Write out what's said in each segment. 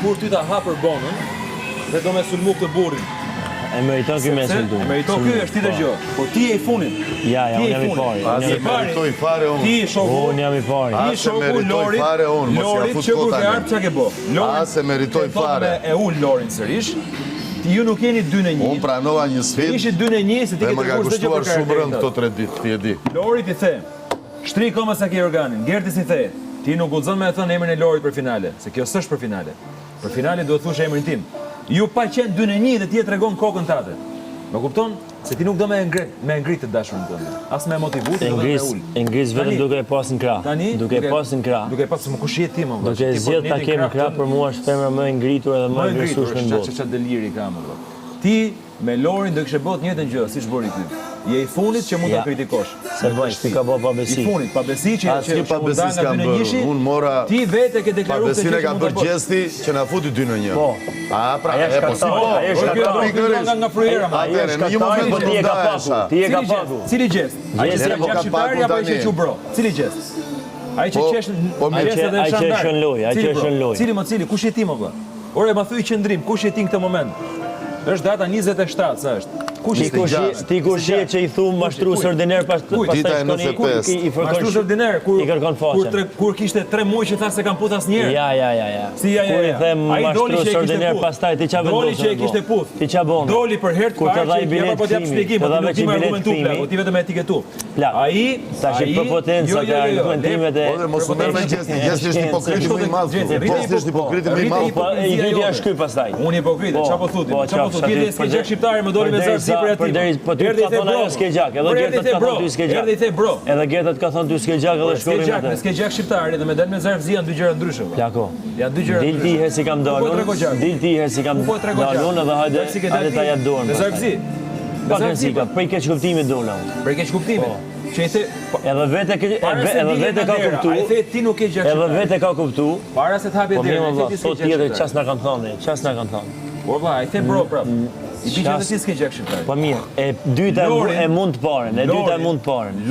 kur ty ta hapër bonën dhe do me sulmu këtë burrin. E meriton ky me sulmu. E meriton ky është tjetër gjë. Po ti je i funit. Ja, unë jam i pari. As e meritoj fare unë. Ti shoku. Unë jam i pari. Ti shoku Lorit. Lorit që kur ke ardhur çka ke bë? As e meritoj fare. E ul Lorin sërish. Ti ju nuk jeni 2-1. Unë pranova një sfidë. Ishi 2-1 se ti ke Dhe më ka kushtuar shumë rënd këto 3 ditë, ti e di. Lorit i the. Shtri koma sa ke organin. Gerti si the. Ti nuk guxon me e thënë emrin e Lorit për finale, se kjo s'është për finale. Për finale duhet thush emrin tim. Ju pa qenë 2-1 dhe ti e tregon kokën tate. Më kupton? Se ti nuk do me ngrit të dashurin tënde. As me motivu, ti do me ul. E ngris vetëm duke e pas në krah. Duke e pas në krah. Duke e pas më kush je ti më. Duke e zgjedh ta kem në krah për mua është femra më e ngritur edhe më e ngritur në botë. Çfarë deliri ka më. Ti me Lorin do kishe bërë të njëjtën gjë, siç bëri ti. Je i funit që mund ta kritikosh. Se bëj, ti ka bërë pabesi. I funit, pabesi që pabesi s'kam bërë. Unë mora. Ti vetë ke deklaruar se e ka bërë gjesti që na futi 2-1. Po. Pra, e po si po. Ai është nga fryera. Atëherë, në një moment ti e ka paku. Ti e ka paku. Cili gjest? Ai që ka shqiptar apo ai që qubro? Cili gjest? Ai që qesh ai që është në lojë, ai që është në lojë. Cili, kush je ti më vë? Ore, ma thuj qëndrim, kush je ti në këtë moment? Është data 27, sa është? Ti kush je që i thumë mashtrues ordiner pastaj Dita e 95. Mashtrues ordiner i kërkon faqen. Kur kishte 3 muaj që tha se kam put asnjëherë. Ja. Si ja. Kur i them mashtrues ordiner pastaj ti ç'a vendosën? Doli që e kishte put. Ti ç'a bën? Doli për herë të parë që ja po t'jap shpjegim, po nuk di më argumentu plako, ti vetëm etiketu. Ai tash për potenca ka argumentimet e. Po mos u merr me gjesti është hipokriti më i madh. Gjesti është hipokriti më i madh. Po i vjen është ky pastaj. Unë hipokrit, ç'a po thuti? Ç'a po thuti? Ti s'ke gjak shqiptare, më doli me zar sipër aty. Po ti ka thonë ajo s'ke gjak, edhe Gerta ka thonë ty s'ke gjak. Erdhi the bro. Edhe Gerta ka thonë ty s'ke gjak edhe shkoi me atë. S'ke gjak shqiptare dhe me dal me zarf zi janë dy gjëra ndryshe. Plako. Janë dy gjëra. Dil ti herë si kam dalur. Dil ti herë si kam dalur edhe hajde ta ja dorën. Me zarf zi. Ka prej keq kuptimit dola. Prej keq kuptimit. Që i the edhe vete ka kuptu. Ai the ti nuk ke gjak. Edhe vete ka kuptu. Para se të hapë derën, ti s'ke tjetër ças na kanë thonë, Po valla, ai the bro prap. I di që ti s'ke gjak shqiptar. Po mirë, e dyta e mund të parën,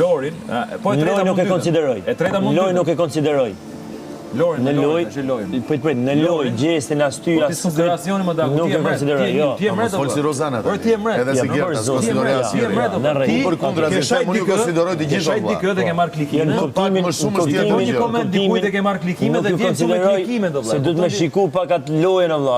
Lorin, po e treta nuk e konsideroj. E treta mund. Lorin nuk e konsideroj. Lorin, në lojë, në lojë, gjestin astyja. Po konsideracioni më daku, nuk e konsideroj, jo. Ti e mret apo? Folsi Rozana. Por ti e mret. Edhe si Gerta, konsideroj asnjë. Ti për kundra se unë ju konsideroj të gjithë. Shaj dikë dhe ke marr klikimin. Në kuptimin më shumë është tjetër. Një koment dikujt e ke marr klikimin dhe vjen me klikimin do vëlla. Se duhet më shiku pak atë lojën vëlla,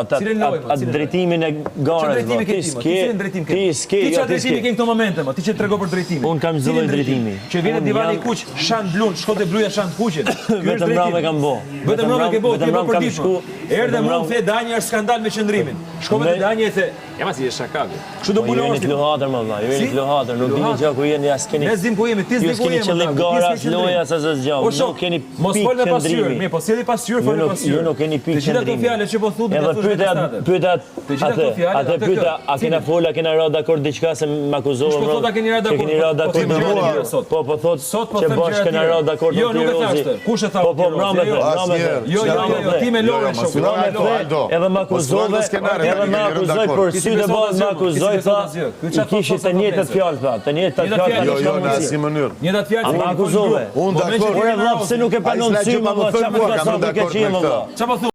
atë drejtimin e garës. Ti s'ke. Ti çfarë drejtimi ke në këto momente më? Ti që trego për drejtimin. Un kam zëllë drejtimi. Që vjen divani kuq, shan blun, shkote bluja shan kuqin. Vetëm rame kam bë. Vetëm rame ke bë, ti po për ditë. Erdhe mund the Dani është skandal me qendrimin. Shkove te Dani e the, "Jam si është shakavi." Kështu do bulosh ti. Jeni klohatër më vëlla, jeni klohatër, nuk dini çka ku jeni as keni. Ne zim ku jemi, ti s'di ku jemi. Ju keni qëllim gara, loja as asgjë. Nuk keni pikë. Mos fol me pasqyrë, mirë, po sjellni pasqyrë, fol me pasqyrë. Ju nuk keni pikë. Të gjitha këto fjalë që po thuat, edhe pyeta, a kena fol, a kena ra dakord diçka se më akuzova. Po thot a keni ra dakord. Keni ra dakord me mua. Po thot që bash kena ra dakord me Jo, nuk e thashtë. Kush e tha? Po brame. Jo, ti me Loren shoku. Edhe më akuzove, edhe më akuzoj për sy të ballë, më akuzoj tha. Kishte të njëjtat fjalë tha, të njëjtat fjalë. Jo, në asnjë mënyrë. Njëjtat fjalë. Më akuzove. Unë dakord. Por vëlla pse nuk e pranon sy, më çfarë më ka thënë? Çfarë po